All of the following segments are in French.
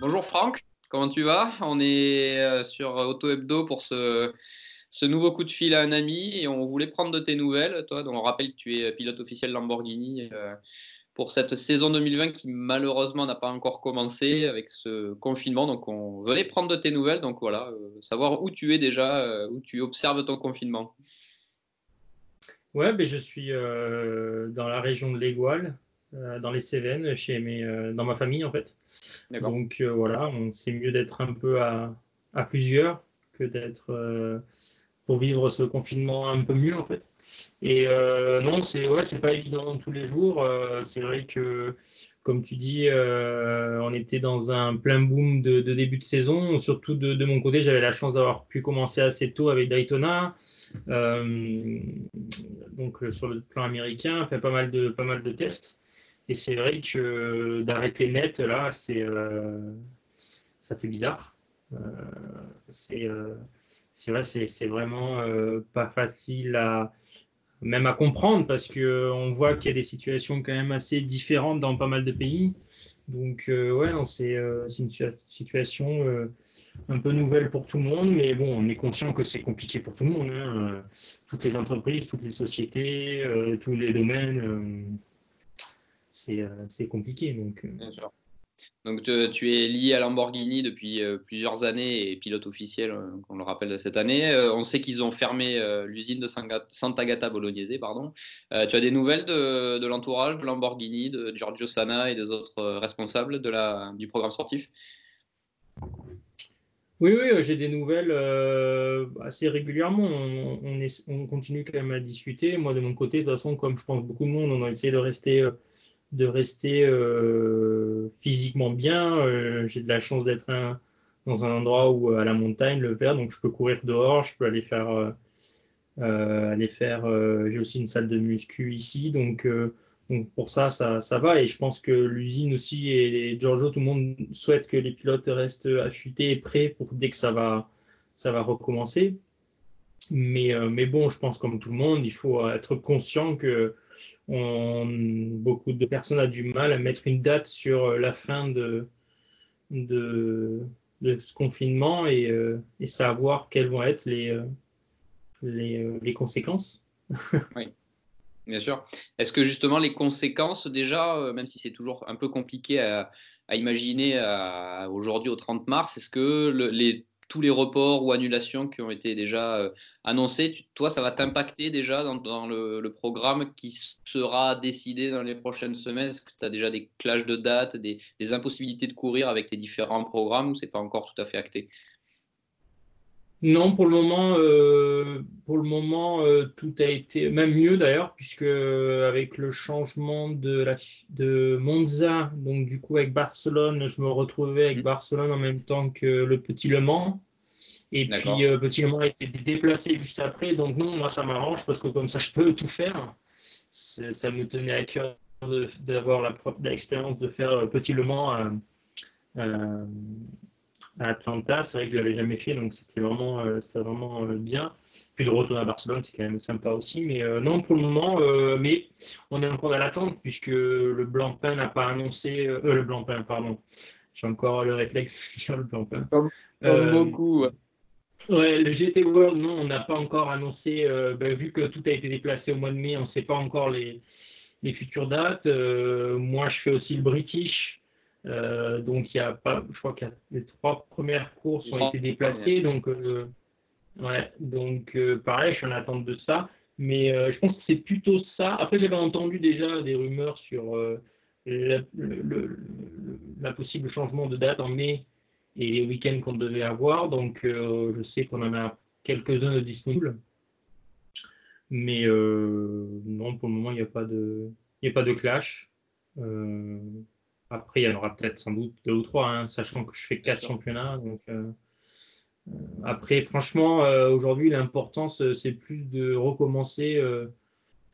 Bonjour Franck, comment tu vas? On est sur Auto Hebdo pour ce nouveau coup de fil à un ami et on voulait prendre de tes nouvelles. Toi, dont on rappelle que tu es pilote officiel Lamborghini pour cette saison 2020 qui malheureusement n'a pas encore commencé avec ce confinement. Donc on venait prendre de tes nouvelles. Donc voilà, savoir où tu es déjà, où tu observes ton confinement. Ouais, ben je suis dans la région de l'Égoile, dans les Cévennes, dans ma famille en fait. D'accord. Donc voilà, c'est mieux d'être un peu à plusieurs que d'être pour vivre ce confinement un peu mieux en fait. Et non, c'est pas évident tous les jours. C'est vrai que, comme tu dis, on était dans un plein boom de début de saison. Surtout de mon côté, j'avais la chance d'avoir pu commencer assez tôt avec Daytona. Euh, donc sur le plan américain, fait pas mal de tests. Et c'est vrai que d'arrêter net là, ça fait bizarre. Euh, c'est c'est vrai, c'est vraiment pas facile même à comprendre parce que on voit qu'il y a des situations quand même assez différentes dans pas mal de pays. Donc ouais, non, c'est une situation un peu nouvelle pour tout le monde, mais bon, on est conscient que c'est compliqué pour tout le monde, hein. Toutes les entreprises, toutes les sociétés, tous les domaines, c'est compliqué. Donc, Bien sûr. Donc, tu es lié à Lamborghini depuis plusieurs années et pilote officiel, on le rappelle, cette année. On sait qu'ils ont fermé l'usine de Sant'Agata Bolognese, pardon. Tu as des nouvelles de l'entourage de Lamborghini, de Giorgio Sana et des autres responsables du programme sportif? oui, oui, j'ai des nouvelles assez régulièrement. On continue quand même à discuter. Moi, de mon côté, de toute façon, comme je pense beaucoup de monde, on a essayé de rester physiquement bien. J'ai de la chance d'être dans un endroit où à la montagne le faire, donc je peux courir dehors, je peux aller faire. J'ai aussi une salle de muscu ici, donc pour ça va. Et je pense que l'usine aussi et Giorgio, tout le monde souhaite que les pilotes restent affûtés et prêts pour dès que ça va recommencer. Mais bon, je pense comme tout le monde, il faut être conscient que beaucoup de personnes ont du mal à mettre une date sur la fin de, de ce confinement et savoir quelles vont être les conséquences. Oui, bien sûr. Est-ce que justement les conséquences, déjà, même si c'est toujours un peu compliqué à imaginer aujourd'hui au 30 mars, est-ce que tous les reports ou annulations qui ont été déjà annoncés, toi, ça va t'impacter déjà dans le programme qui sera décidé dans les prochaines semaines? Est-ce que tu as déjà des clashs de dates, des impossibilités de courir avec tes différents programmes ou c'est pas encore tout à fait acté? Non, pour le moment, tout a été même mieux d'ailleurs, puisque avec le changement de Monza, donc du coup avec Barcelone, je me retrouvais avec Hmm. Barcelone en même temps que le Petit Le Mans. Et puis D'accord. Petit Le Mans a été déplacé juste après, donc non, moi ça m'arrange parce que comme ça je peux tout faire. Ça me tenait à cœur d'avoir l'expérience de faire Petit Le Mans euh, à Atlanta. C'est vrai que je l'avais jamais fait, donc c'était vraiment bien. Puis de retourner à Barcelone, c'est quand même sympa aussi. Mais non, pour le moment, mais on est encore à l'attente puisque le Blancpain n'a pas annoncé. Le Blancpain, pardon. J'ai encore le réflexe de dire le Blancpain. Comme Euh, beaucoup. Ouais. ouais, le GT World, non, on n'a pas encore annoncé. Vu que tout a été déplacé au mois de mai, on ne sait pas encore les futures dates. Moi, je fais aussi le British. Donc, il y a pas, je crois que les trois premières courses Du ont été 30. déplacées. Donc, ouais, donc pareil, je suis en attente de ça. Mais je pense que c'est plutôt ça. Après, j'avais entendu déjà des rumeurs sur la possible changement de date en mai et les week-ends qu'on devait avoir. Donc, je sais qu'on en a quelques-uns de disponibles. Mais non, pour le moment, il n'y a pas de clash. Euh, Après, il y en aura peut-être sans doute deux ou trois, hein, sachant que je fais Bien quatre sûr. championnats. Donc, après, franchement, aujourd'hui, l'importance, c'est plus de recommencer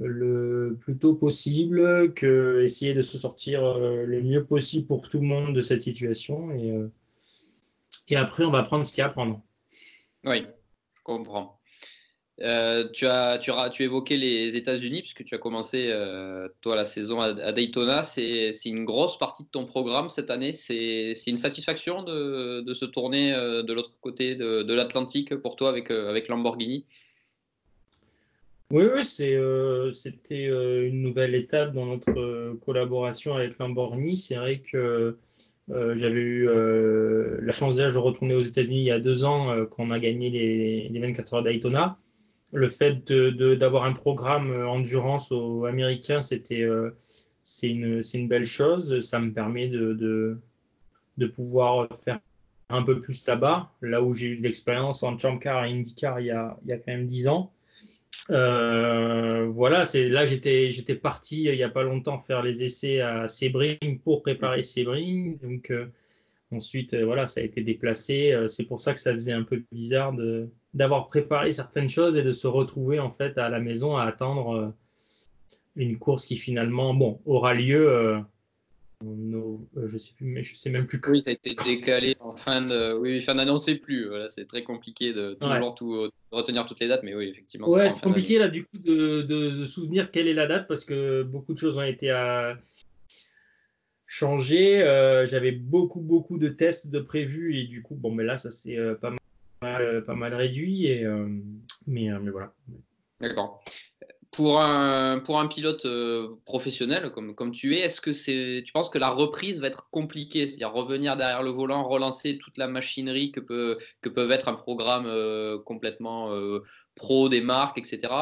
le plus tôt possible que essayer de se sortir le mieux possible pour tout le monde de cette situation. Et après, on va prendre ce qu'il y a à prendre. Oui, je comprends. Tu évoquais les États-Unis, puisque tu as commencé, toi, la saison à Daytona. C'est une grosse partie de ton programme cette année. C'est une satisfaction de se tourner de l'autre côté de l'Atlantique pour toi avec Lamborghini. Oui, oui, c'était une nouvelle étape dans notre collaboration avec Lamborghini. C'est vrai que j'avais eu la chance déjà de retourner aux États-Unis il y a 2 ans quand on a gagné les 24 heures Daytona. Le fait d'avoir un programme endurance américain, c'est une belle chose. Ça me permet de pouvoir faire un peu plus là-bas, là où j'ai eu de l'expérience en Champ Car et IndyCar il y a quand même 10 ans. Voilà, là j'étais parti il n'y a pas longtemps faire les essais à Sebring pour préparer Sebring. Donc ensuite, voilà, ça a été déplacé. C'est pour ça que ça faisait un peu bizarre d'avoir préparé certaines choses et de se retrouver en fait à la maison à attendre une course qui finalement, bon, aura lieu. Je sais plus, mais je sais même plus. Oui, ça a été décalé en fin d'année, on ne sait plus. Voilà, c'est très compliqué de Ouais. toujours retenir toutes les dates, mais oui, effectivement, ce Ouais, sera en c'est fin d'année. compliqué là du coup de se souvenir quelle est la date parce que beaucoup de choses ont été changées. J'avais beaucoup de tests de prévus et du coup, bon, mais là, ça s'est pas mal réduit. Mais voilà. D'accord. Pour un pilote professionnel comme tu es, tu penses que la reprise va être compliquée? C'est-à-dire revenir derrière le volant, relancer toute la machinerie que peuvent être un programme complètement pro des marques, etc.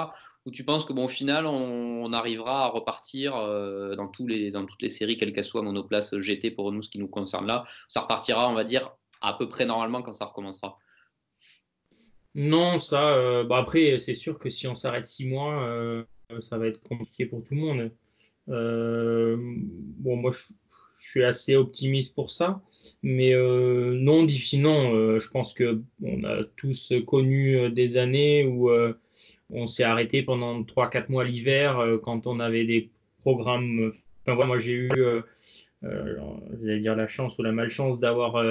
Ou tu penses que bon, au final, on arrivera à repartir dans toutes les séries, quelles qu'elles soient, monoplace GT pour nous, ce qui nous concerne là, ça repartira, on va dire, à peu près normalement quand ça recommencera. Non, ça, bah après, c'est sûr que si on s'arrête 6 mois, ça va être compliqué pour tout le monde. Bon, moi, je suis assez optimiste pour ça, mais non, non, je pense que on a tous connu des années où on s'est arrêté pendant 3 4 mois l'hiver quand on avait des programmes. Enfin, voilà, moi, j'ai eu, euh, j'allais dire la chance ou la malchance d'avoir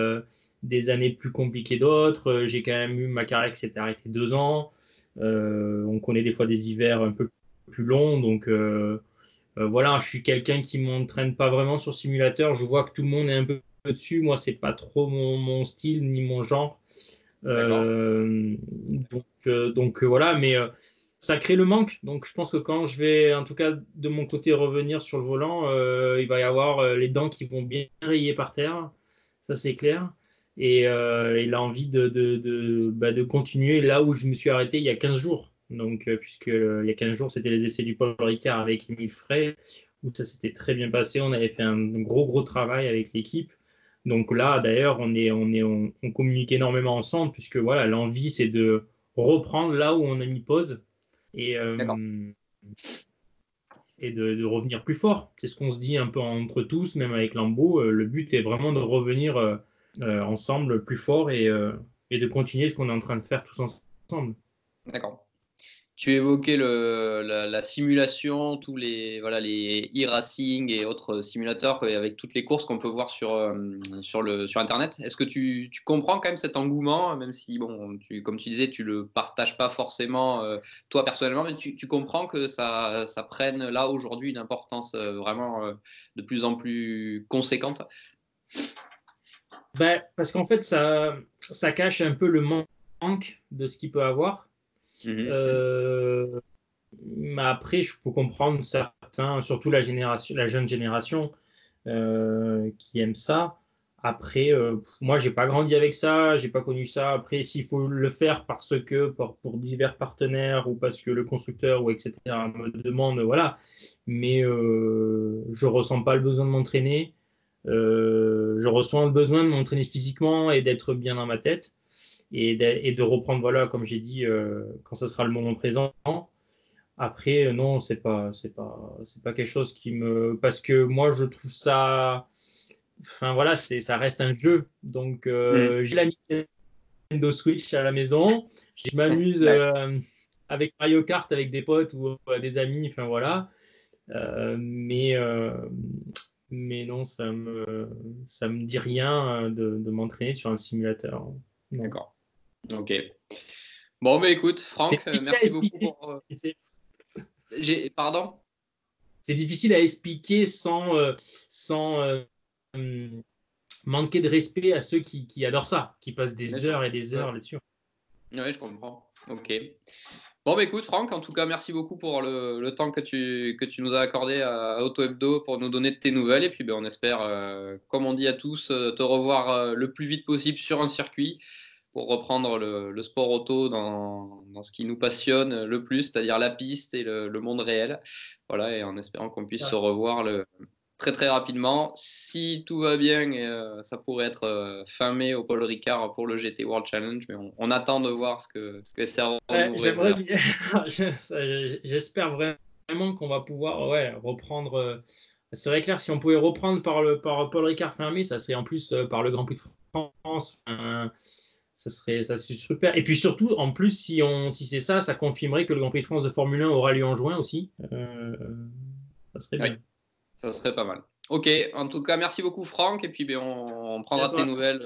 des années plus compliquées d'autres. J'ai quand même eu ma carrière qui s'était arrêtée 2 ans. On connaît des fois des hivers un peu plus longs, donc voilà, je suis quelqu'un qui m'entraîne pas vraiment sur simulateur. Je vois que tout le monde est un peu dessus. Moi, c'est pas trop mon style ni mon genre. D'accord. Donc, voilà, mais ça crée le manque. Donc je pense que quand je vais, en tout cas de mon côté, revenir sur le volant, il va y avoir les dents qui vont bien rayer par terre. Ça, c'est clair. Et l'envie de continuer là où je me suis arrêté il y a 15 jours. Donc, puisque il y a 15 jours, c'était les essais du Paul Ricard avec Émile Frey, où ça s'était très bien passé. On avait fait un gros travail avec l'équipe. Donc là, d'ailleurs, on communique énormément ensemble, puisque voilà, l'envie, c'est de reprendre là où on a mis pause et, D'accord. de revenir plus fort. C'est ce qu'on se dit un peu entre tous, même avec Lambeau. Le but est vraiment de revenir ensemble plus fort et de continuer ce qu'on est en train de faire tous ensemble. D'accord. Tu évoquais la simulation, voilà, les e-racing et autres simulateurs avec toutes les courses qu'on peut voir sur Internet. Est-ce que tu comprends quand même cet engouement, même si, bon, comme tu disais, tu le partages pas forcément toi personnellement, mais tu comprends que ça prenne là aujourd'hui une importance vraiment de plus en plus conséquente? Ben, parce qu'en fait, ça cache un peu le manque de ce qu'il peut avoir. Mhm, mhm. Euh, mais après, je peux comprendre certains, surtout la jeune génération, qui aiment ça. Après, moi, j'ai pas grandi avec ça, j'ai pas connu ça. Après, s'il faut le faire parce que pour divers partenaires ou parce que le constructeur ou etc. me demande, voilà. Mais je ressens pas le besoin de m'entraîner. Je ressens le besoin de m'entraîner physiquement et d'être bien dans ma tête et de reprendre, voilà, comme j'ai dit, quand ce sera le moment présent. Après, non, c'est pas quelque chose qui me, parce que moi, je trouve ça, enfin voilà, ça reste un jeu. Donc, Mhm. j'ai la Nintendo Switch à la maison, je m'amuse Ouais. avec Mario Kart avec des potes ou des amis, enfin voilà. Euh, mais, euh, mais non, ça me dit rien de m'entraîner sur un simulateur. Non. D'accord. Ok. Bon, mais écoute, Franck, merci beaucoup expliquer. pour. Pardon? C'est difficile à expliquer sans manquer de respect à ceux qui adorent ça, qui passent des heures et des heures là-dessus. Oui, je comprends. Ok. Bon, bah, écoute, Franck, en tout cas, merci beaucoup pour le temps que tu nous as accordé à Auto Hebdo pour nous donner de tes nouvelles. Et puis, ben, on espère, comme on dit à tous, te revoir le plus vite possible sur un circuit pour reprendre le sport auto dans ce qui nous passionne le plus, c'est-à-dire la piste et le monde réel. Voilà, et en espérant qu'on puisse se revoir très très rapidement. Si tout va bien, ça pourrait être fin mai au Paul Ricard pour le GT World Challenge, mais on attend de voir ce que SRO nous réserve. J'espère vraiment qu'on va pouvoir reprendre. C'est vrai clair, si on pouvait reprendre par Paul Ricard fin mai, ça serait en plus par le Grand Prix de France. Ça serait super. Et puis surtout, en plus, si c'est ça, ça confirmerait que le Grand Prix de France de Formule 1 aura lieu en juin aussi. Ça serait bien. Oui, ça serait pas mal. Ok, en tout cas, merci beaucoup Franck, et puis ben, on prendra tes nouvelles.